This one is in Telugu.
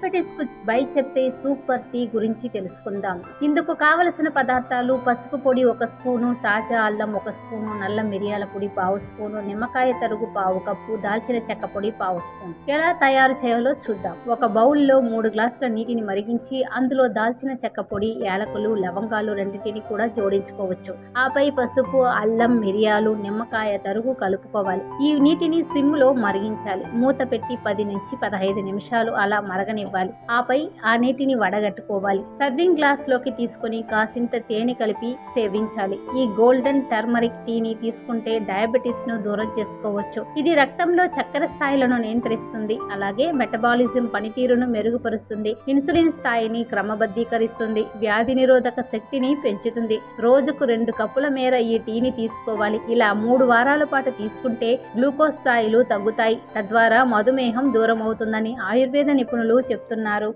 డయాబెటీస్ కు బై చెప్పే సూపర్ టీ గురించి తెలుసుకుందాం. ఇందుకు కావలసిన పదార్థాలు: పసుపు పొడి 1 స్పూను, తాజా అల్లం 1 స్పూను, నల్ల మిరియాల పొడి 1/2 స్పూను, నిమ్మకాయ తరుగు 1/2 కప్పు, దాల్చిన చెక్క పొడి 1/2 స్పూన్. ఎలా తయారు చేయాలో చూద్దాం. ఒక బౌల్లో 3 గ్లాసుల నీటిని మరిగించి అందులో దాల్చిన చెక్క పొడి, యాలకులు, లవంగాలు రెండింటిని కూడా జోడించుకోవచ్చు. ఆపై పసుపు, అల్లం, మిరియాలు, నిమ్మకాయ తరుగు కలుపుకోవాలి. ఈ నీటిని సిమ్ లో మరిగించాలి. మూత పెట్టి 10 నుంచి 15 నిమిషాలు అలా మరగనివ్వాలి. ఆపై ఆ నీటిని వడగట్టుకోవాలి. సర్వింగ్ గ్లాస్ లోకి తీసుకుని కాసింత తేనె కలిపి సేవించాలి. ఈ గోల్డెన్ టర్మరిక్ టీని తీసుకుంటే డయాబెటీస్ ను దూరం చేసుకోవచ్చు. ఇది రక్తంలో చక్కెర స్థాయిలను నియంత్రిస్తుంది. అలాగే మెటబాలిజం పనితీరును మెరుగుపరుస్తుంది. ఇన్సులిన్ స్థాయిని క్రమబద్ధీకరిస్తుంది. వ్యాధి నిరోధక శక్తిని పెంచుతుంది. రోజుకు 2 కప్పుల మేర ఈ టీని తీసుకోవాలి. ఇలా 3 వారాల పాటు తీసుకుంటే గ్లూకోజ్ స్థాయిలు తగ్గుతాయి. తద్వారా మధుమేహం దూరం అవుతుందని ఆయుర్వేద నిపుణులు చెప్తున్నారు.